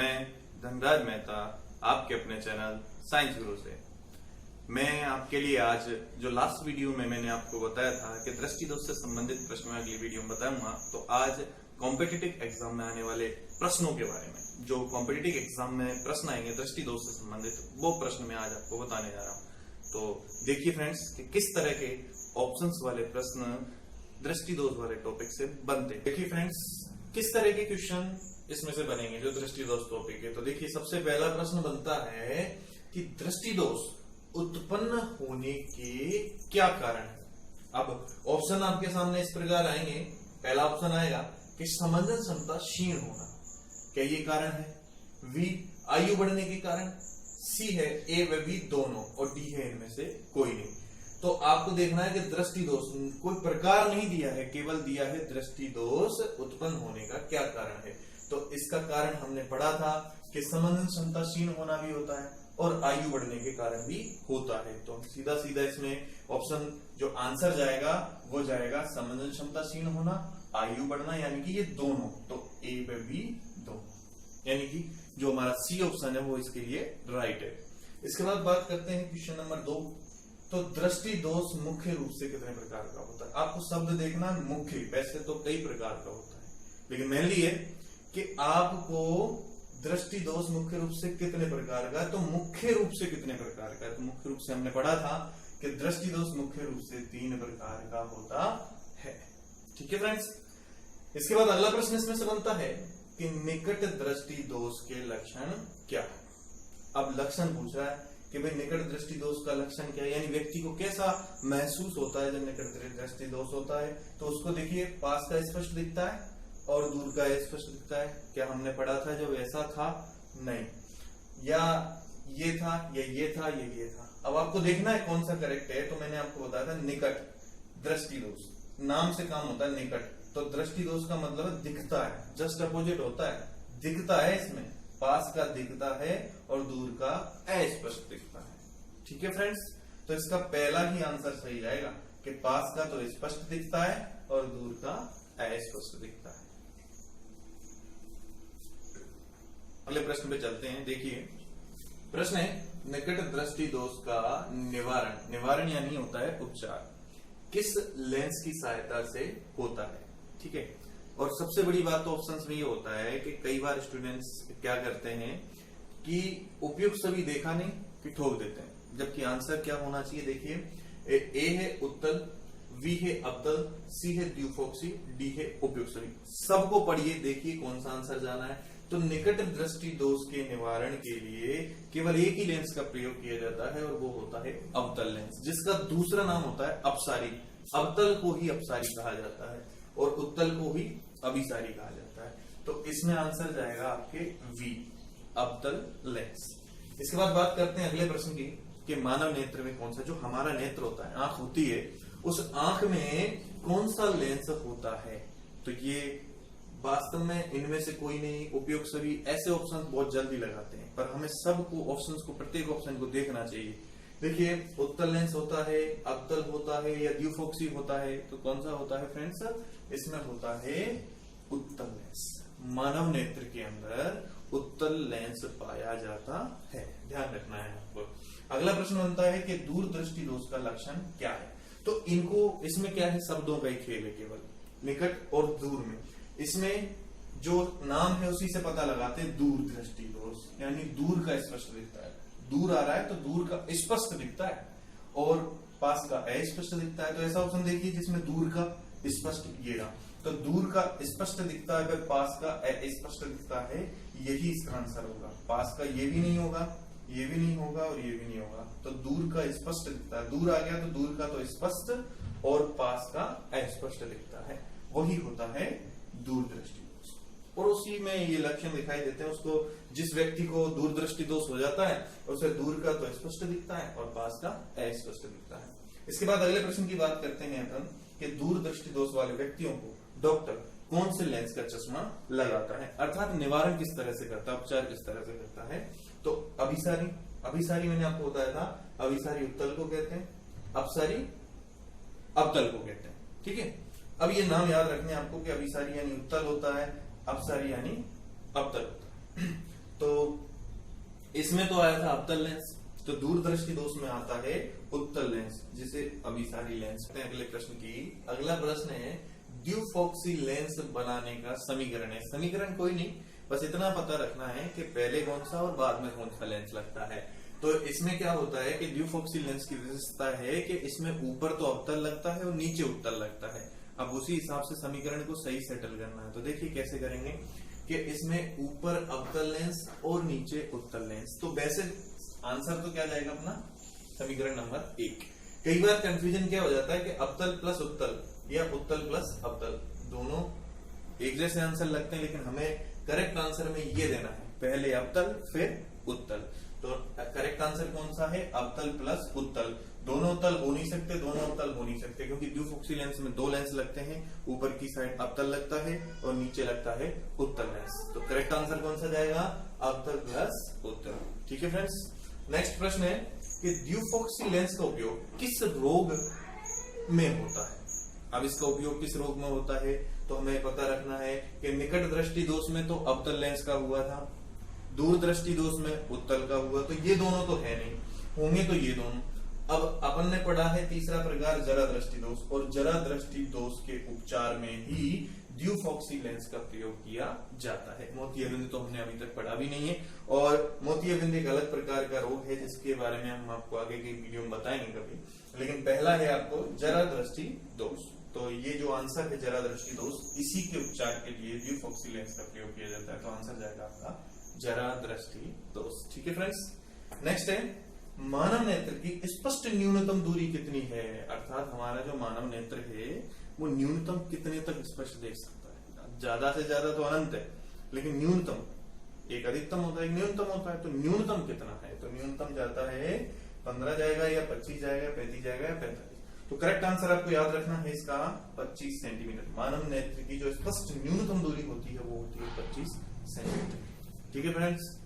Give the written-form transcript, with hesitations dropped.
मैं धनराज मेहता आपके अपने चैनल साइंस गुरु से मैं आपके लिए आज जो लास्ट वीडियो में मैंने आपको बताया था कि दृष्टि दोष से संबंधित प्रश्न मैं अगली वीडियो में बताऊंगा। तो आज कॉम्पिटिटिव एग्जाम में आने वाले प्रश्नों के बारे में, जो कॉम्पिटिटिव एग्जाम में प्रश्न आएंगे दृष्टि दोष से संबंधित, वो प्रश्न मैं आज आपको बताने जा रहा हूँ। तो देखिए फ्रेंड्स कि किस तरह के ऑप्शंस वाले प्रश्न दृष्टि दोष वाले टॉपिक से बनते हैं। देखिए फ्रेंड्स किस तरह के क्वेश्चन इसमें से बनेंगे जो दृष्टि दोष टॉपिक है। तो देखिए सबसे पहला प्रश्न बनता है कि दृष्टि दोष उत्पन्न होने के क्या कारण है। अब ऑप्शन आपके सामने इस प्रकार आएंगे। पहला ऑप्शन आएगा कि समंजन क्षमता क्षीण होना, क्या ये कारण है? बी आयु बढ़ने के कारण, सी है ए व बी दोनों, और डी है इनमें से कोई नहीं। तो आपको देखना है कि दृष्टि दोष कोई प्रकार नहीं दिया है, केवल दिया है दृष्टि दोष उत्पन्न होने का क्या कारण है। तो इसका कारण हमने पढ़ा था कि समंजन क्षमता क्षीण होना भी होता है और आयु बढ़ने के कारण भी होता है। तो हम सीधा सीधा इसमें ऑप्शन जो आंसर जाएगा वो जाएगा समंजन क्षमता क्षीण होना, आयु बढ़ना, यानी कि ये दोनों। तो ए व बी दोनों, यानी कि जो हमारा सी ऑप्शन है वो इसके लिए राइट है। इसके बाद बात करते हैं क्वेश्चन नंबर 2। तो दृष्टि दोष मुख्य रूप से कितने प्रकार का होता है। आपको शब्द देखना मुख्य, वैसे तो कई प्रकार का होता है, लेकिन मेनली है कि आपको दृष्टि दोष मुख्य रूप से कितने प्रकार का है। तो मुख्य रूप से कितने प्रकार का है, तो मुख्य रूप से हमने पढ़ा था कि दृष्टि दोष मुख्य रूप से 3 प्रकार का होता है। ठीक है फ्रेंड्स। इसके बाद अगला प्रश्न इसमें से बनता है कि निकट दृष्टि दोष के लक्षण क्या है। अब लक्षण पूछ रहा है कि भाई निकट दृष्टि दोष का लक्षण क्या है, यानी व्यक्ति को कैसा महसूस होता है जब निकट दृष्टि दोष होता है। तो उसको देखिए पास का स्पष्ट दिखता है और दूर का स्पष्ट दिखता है। क्या हमने पढ़ा था जो ऐसा था? नहीं, या ये था या ये था या ये था। अब आपको देखना है कौन सा करेक्ट है। तो मैंने आपको बताया था निकट दृष्टि दोष, नाम से काम होता है निकट। तो दृष्टि दोष का मतलब दिखता है, जस्ट अपोजिट होता है, दिखता है। इसमें पास का दिखता है और दूर का अस्पष्ट दिखता है। ठीक है फ्रेंड्स। तो इसका पहला ही आंसर सही जाएगा कि पास का तो स्पष्ट दिखता है और दूर का अस्पष्ट दिखता है। अगले प्रश्न पे चलते हैं। देखिए प्रश्न है निकट दृष्टि दोष का निवारण। निवारण यानी होता है उपचार, किस लेंस की सहायता से होता है। ठीक है। और सबसे बड़ी बात तो ऑप्शंस में ये होता है कि कई बार स्टूडेंट्स क्या करते हैं कि उपयुक्त सभी देखा नहीं कि ठोक देते हैं, जबकि आंसर क्या होना चाहिए। देखिए ए है उत्तल, बी है अवतल, सी है द्विफोक्सी, डी है उपयुक्त सभी। सबको पढ़िए, देखिए कौन सा आंसर जाना है। तो निकट दृष्टि दोष के निवारण के लिए केवल एक ही लेंस का प्रयोग किया जाता है और वो होता है अवतल लेंस, जिसका दूसरा नाम होता है अपसारी। अवतल को ही अपसारी कहा जाता है और उत्तल को ही अभिसारी कहा जाता है। तो इसमें आंसर जाएगा आपके वी, अवतल लेंस। इसके बाद बात करते हैं अगले प्रश्न की कि मानव नेत्र में कौन सा, जो हमारा नेत्र होता है, आंख होती है, उस आंख में कौन सा लेंस होता है। तो ये वास्तव में इनमें से कोई नहीं, उपयोग सभी। ऐसे ऑप्शन बहुत जल्दी लगाते हैं, पर हमें सबको ऑप्शंस को, प्रत्येक ऑप्शन को देखना चाहिए। देखिए उत्तल लेंस होता है, अवतल होता है या द्विफोक्सी होता है। तो कौन सा होता है फ्रेंड्स? इसमें होता है उत्तल लेंस। मानव नेत्र के अंदर उत्तल लेंस पाया जाता है, ध्यान रखना है आपको। अगला प्रश्न बनता है कि दूर दृष्टि दोष का लक्षण क्या है। तो इनको, इसमें क्या है, शब्दों का ही खेल है केवल, निकट और दूर में। इसमें जो नाम है उसी से पता लगाते हैं दूर दृष्टि दोष, यानी दूर का स्पष्ट दिखता है। दूर आ रहा है तो दूर का स्पष्ट दिखता है और पास का अस्पष्ट दिखता है। तो ऐसा ऑप्शन देखिए जिसमें दूर का स्पष्ट, ये रहा। तो दूर का स्पष्ट दिखता है, फिर पास का अस्पष्ट दिखता है, यही इसका आंसर होगा। पास का ये भी नहीं होगा, ये भी नहीं होगा और ये भी नहीं होगा। तो दूर का स्पष्ट दिखता है, दूर आ गया तो दूर का तो स्पष्ट और पास का अस्पष्ट दिखता है, वही होता है दूर दृष्टि दोष। और उसी में ये लक्षण दिखाई देते हैं उसको। जिस व्यक्ति को दूर दृष्टि दोष हो जाता है उसे दूर का तो स्पष्ट दिखता है और पास का अस्पष्ट दिखता है। इसके बाद अगले प्रश्न की बात करते हैं अपन कि दूर दृष्टि दोष वाले व्यक्तियों को डॉक्टर कौन से लेंस का चश्मा लगाता है, अर्थात निवारण किस तरह से करता है, उपचार किस तरह से करता है। तो अभिसारी, अभिसारी मैंने आपको बताया था, अभिसारी उत्तल को कहते हैं, अपसारी अवतल को कहते हैं। ठीक है। अब ये नाम याद रखने आपको कि अभिसारी यानी उत्तल होता है, अपसारी यानी अवतल होता है। इसमें तो आया था अवतल लेंस, तो दूरदृष्टि दोष में आता है उत्तल लेंस, जिसे अभी सारी लेंस। अगले प्रश्न की अगला प्रश्न है ड्यूफॉक्सी लेंस बनाने का समीकरण है। समीकरण कोई नहीं, बस इतना पता रखना है कि पहले कौन सा और बाद में कौन सा लेंस लगता है। तो इसमें क्या होता है कि ड्यूफॉक्सी लेंस की विशेषता है कि इसमें ऊपर तो अवतल लगता है और नीचे उत्तल लगता है। अब उसी हिसाब से समीकरण को सही सेटल करना है। तो देखिए कैसे करेंगे कि इसमें ऊपर अवतल लेंस और नीचे उत्तल लेंस। तो वैसे आंसर तो क्या जाएगा अपना समीकरण नंबर 1। कई बार कंफ्यूजन क्या हो जाता है कि अवतल प्लस उत्तल या उत्तल प्लस अवतल दोनों एक जैसे आंसर लगते हैं, लेकिन हमें करेक्ट आंसर में ये देना है, पहले अवतल फिर उत्तल। तो करेक्ट आंसर कौन सा है, अवतल प्लस उत्तल। दोनों उत्तल हो नहीं सकते, दोनों अवतल हो नहीं सकते, क्योंकि ड्यूफॉक्सी लेंस में 2 लेंस लगते हैं, ऊपर की साइड अवतल लगता है और नीचे लगता है उत्तल लेंस। तो करेक्ट आंसर कौन सा जाएगा, अवतल प्लस उत्तल। ठीक है फ्रेंड्स, नेक्स्ट प्रश्न है कि ड्यूफॉक्सी लेंस का उपयोग किस रोग में होता है। अब इसका उपयोग किस रोग में होता है तो हमें पता रखना है कि निकट दृष्टि दोष में तो अवतल लेंस का हुआ था, दूर दृष्टि दोष में उत्तल का हुआ, तो ये दोनों तो है नहीं, होंगे तो ये दोनों। अब अपन ने पढ़ा है तीसरा प्रकार जरा दृष्टि दोष, और जरा दृष्टि दोष के उपचार में ही ड्यूफॉक्सी लेंस का प्रयोग किया जाता है। मोतियाबिंद तो हमने अभी तक पढ़ा भी नहीं है, और मोतियाबिंद एक अलग प्रकार का रोग है जिसके बारे में हम आपको आगे की वीडियो में बताएंगे कभी। लेकिन पहला है आपको जरा दृष्टि दोष। तो ये जो आंसर है जरा दृष्टि दोष, इसी के उपचार के लिए ड्यूफॉक्सी लेंस का प्रयोग किया जाता है। तो आंसर जाएगा आपका जरा दृष्टि दोष। ठीक है फ्रेंड्स, नेक्स्ट है मानव नेत्र की स्पष्ट न्यूनतम दूरी कितनी है, अर्थात हमारा जो मानव नेत्र है वो न्यूनतम कितने तक स्पष्ट देख सकता है। ज्यादा से ज्यादा तो अनंत है, लेकिन न्यूनतम, एक अधिकतम होता है एक न्यूनतम होता है, तो न्यूनतम कितना है, तो न्यूनतम जाता है 15 जाएगा या 25 जाएगा, 35 जाएगा या 45। तो करेक्ट आंसर आपको याद रखना है इसका 25 सेंटीमीटर। मानव नेत्र की जो स्पष्ट न्यूनतम दूरी होती है वो होती है 25 सेंटीमीटर। ठीक है फ्रेंड्स।